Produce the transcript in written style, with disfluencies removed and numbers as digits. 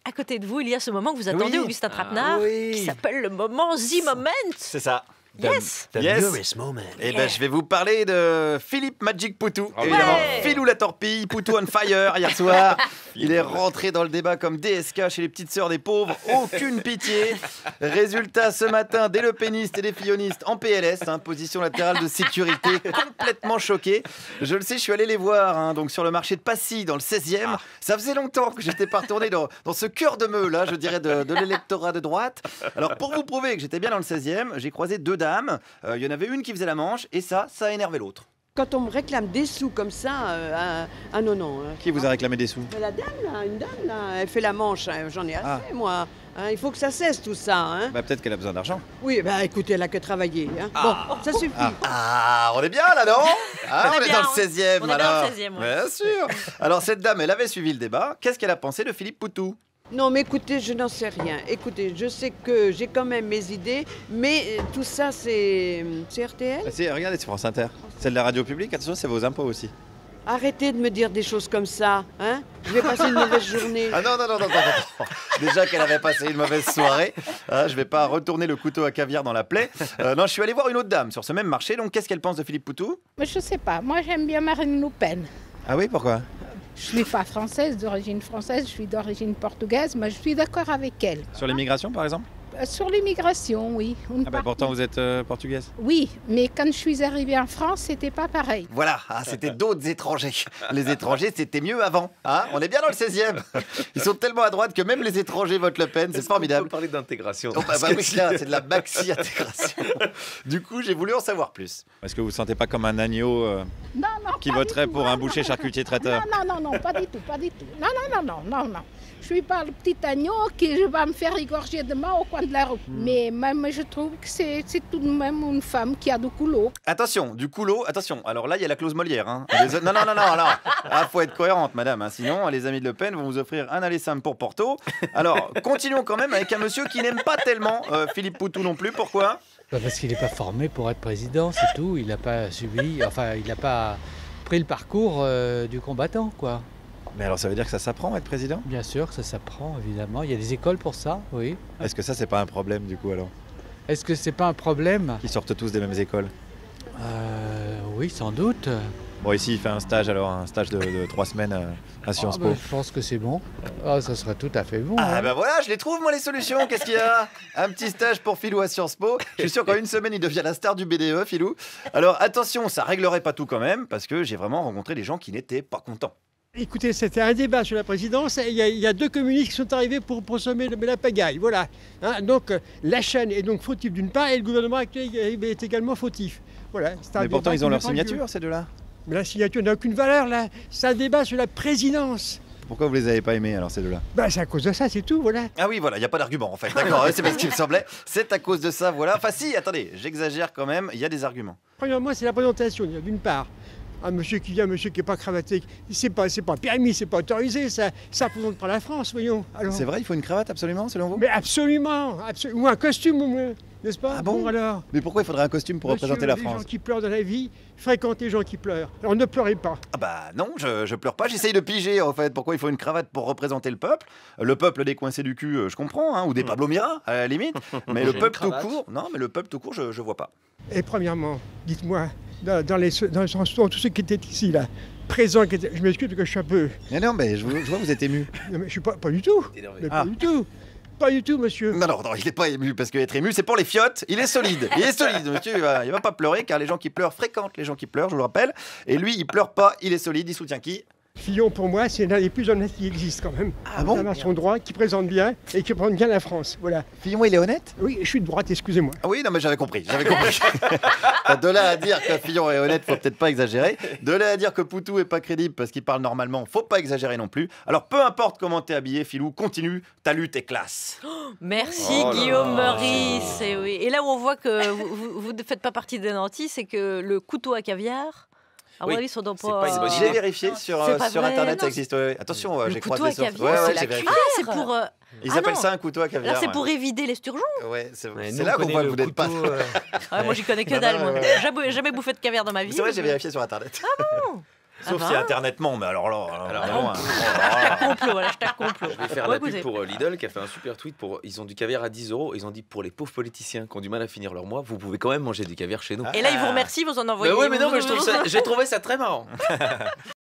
à côté de vous, il y a ce moment que vous attendez, Augustin Trapenard, qui s'appelle le moment The Moment. C'est ça. Yes. Moment. Et ben, je vais vous parler de Philippe Magic Poutou. Évidemment, Philou la torpille, Poutou on fire hier soir. Il est rentré dans le débat comme DSK chez les petites sœurs des pauvres. Aucune pitié. Résultat, ce matin, dès le péniste et les fillonistes en PLS, position latérale de sécurité, complètement choqué. Je le sais, je suis allé les voir donc sur le marché de Passy, dans le 16e. Ça faisait longtemps que j'étais pas retourné dans ce cœur de meule, là, je dirais, de l'électorat de droite. Alors, pour vous prouver que j'étais bien dans le 16e, j'ai croisé 2 dames. Il y en avait une qui faisait la manche et ça a énervé l'autre. Quand on me réclame des sous comme ça, non. Qui vous a réclamé des sous? La dame, là, une dame, là, elle fait la manche, j'en ai assez, moi. Il faut que ça cesse, tout ça. Peut-être qu'elle a besoin d'argent. Oui, écoutez, elle a que travailler. Bon, ça suffit. On est bien là, non? On est dans le 16e, on est dans le 16e, Bien sûr. Alors, cette dame, elle avait suivi le débat. Qu'est-ce qu'elle a pensé de Philippe Poutou? Non, mais écoutez, je n'en sais rien. Écoutez, je sais que j'ai quand même mes idées, mais tout ça, c'est RTL. Regardez, c'est France Inter. C'est de la radio publique, attention, c'est vos impôts aussi. Arrêtez de me dire des choses comme ça, Je vais passer une mauvaise journée. Non. Déjà qu'elle avait passé une mauvaise soirée, je vais pas retourner le couteau à caviar dans la plaie. Non, je suis allé voir une autre dame sur ce même marché, donc qu'est-ce qu'elle pense de Philippe Poutou? Mais je sais pas, moi j'aime bien Marine Le Pen. Ah oui, pourquoi? Je suis pas française, d'origine française, je suis d'origine portugaise, mais je suis d'accord avec elle. Sur l'immigration, par exemple? Sur l'immigration, oui. Pourtant, vous êtes portugaise. Oui, mais quand je suis arrivée en France, c'était pas pareil. Voilà, c'était d'autres étrangers. Les étrangers, c'était mieux avant. On est bien dans le 16e. Ils sont tellement à droite que même les étrangers votent Le Pen, c'est formidable. On peut parler d'intégration. Oui, c'est de la maxi-intégration. Du coup, j'ai voulu en savoir plus. Est-ce que vous ne vous sentez pas comme un agneau qui voterait pour un boucher charcutier traiteur? Non, pas du tout. Non. Je suis pas le petit agneau qui va me faire égorger demain au coin de la rue. Mais même, je trouve que c'est tout de même une femme qui a du culot. Attention, du culot, attention. Alors là, il y a la clause Molière. Non. Faut être cohérente, madame. Sinon, les amis de Le Pen vont vous offrir un aller simple pour Porto. Alors, continuons quand même avec un monsieur qui n'aime pas tellement Philippe Poutou non plus. Pourquoi? Parce qu'il n'est pas formé pour être président, c'est tout. Il n'a pas subi, il n'a pas pris le parcours du combattant, quoi. Mais alors ça veut dire que ça s'apprend être président? Bien sûr que ça s'apprend, évidemment. Il y a des écoles pour ça, oui. Est-ce que ça, c'est pas un problème du coup alors? Est-ce que c'est pas un problème? Qu'ils sortent tous des mêmes écoles? Oui, sans doute. Bon, ici, il fait un stage de 3 semaines à Sciences Po. Je pense que c'est bon. Ça serait tout à fait bon. Voilà, je les trouve moi les solutions. Qu'est-ce qu'il y a? Un petit stage pour Philou à Sciences Po. Je suis sûr qu'en une semaine, il devient la star du BDE, Philou. Alors attention, ça réglerait pas tout quand même, parce que j'ai vraiment rencontré des gens qui n'étaient pas contents. Écoutez, c'était un débat sur la présidence. Il y a 2 communistes qui sont arrivés pour semer la pagaille. Voilà. Donc la chaîne est donc fautive d'une part et le gouvernement actuel est également fautif. Voilà. Mais pourtant, ils ont leur signature, ces deux-là. Mais la signature n'a aucune valeur, là. C'est un débat sur la présidence. Pourquoi vous les avez pas aimés, alors, ces deux-là? C'est à cause de ça, c'est tout, voilà. Ah oui, voilà, il n'y a pas d'argument, en fait. D'accord, c'est parce qu'il me semblait. C'est à cause de ça, voilà. Enfin si, attendez, j'exagère quand même, il y a des arguments. Premièrement, c'est la présentation, d'une part. Un monsieur qui vient, un monsieur qui n'est pas cravaté, c'est pas permis, c'est pas autorisé, ça représente pas la France, voyons. C'est vrai, il faut une cravate absolument, selon vous? Mais absolument, ou un costume au moins, n'est-ce pas? Ah bon alors? Mais pourquoi il faudrait un costume pour représenter la France? Les gens qui pleurent dans la vie, fréquentent les gens qui pleurent. Alors ne pleurez pas. Non, je pleure pas, j'essaye de piger en fait. Pourquoi il faut une cravate pour représenter le peuple? Le peuple décoincé du cul, je comprends, ou des Pablo Mira, à la limite. Mais le peuple tout court, je vois pas. Et premièrement, dites-moi, dans tous ceux qui étaient ici, là, présents, je m'excuse parce que je suis un peu... Mais non, mais je vois vous êtes ému. Non, mais je suis pas du tout. Pas du tout. Pas du tout, monsieur. Non, il n'est pas ému, parce qu'être ému, c'est pour les fiottes. Il est solide, monsieur, il va pas pleurer, car les gens qui pleurent fréquentent les gens qui pleurent, je vous le rappelle. Et lui, il pleure pas, il est solide, il soutient qui? Fillon, pour moi, c'est l'un des plus honnêtes qui existent quand même. Ah bon? Un homme à son droit, qui présente bien et qui représente bien la France, voilà. Fillon, il est honnête? Oui, je suis de droite, excusez-moi. Ah oui, non, mais j'avais compris. De là à dire que Fillon est honnête, faut peut-être pas exagérer. De là à dire que Poutou est pas crédible parce qu'il parle normalement, faut pas exagérer non plus. Alors, peu importe comment t'es habillé, Philou, continue, ta lutte est classe. Merci Guillaume Meurice. Et là où on voit que vous ne faites pas partie des nantis, c'est que le couteau à caviar... À mon avis, je l'ai vérifié sur Internet, ça existe. Attention, j'ai croisé des sources. J'ai vérifié. C'est pour... Ils appellent ça un couteau à caviar. Alors c'est pour éviter les sturgeons. Ouais, c'est là qu'on voit que vous n'êtes pas... Moi, j'y connais que dalle. Jamais bouffé de caviar dans ma vie. C'est vrai, j'ai vérifié sur Internet. Ah bon? Sauf si Internet ment, mais alors là, complot, hashtag complot. Je vais faire la pub pour Lidl qui a fait un super tweet ils ont du caviar à 10 €. Ils ont dit pour les pauvres politiciens qui ont du mal à finir leur mois, vous pouvez quand même manger du caviar chez nous. Et là, ils vous remercient, vous en envoyez. Oui, mais non, mais j'ai trouvé ça très marrant.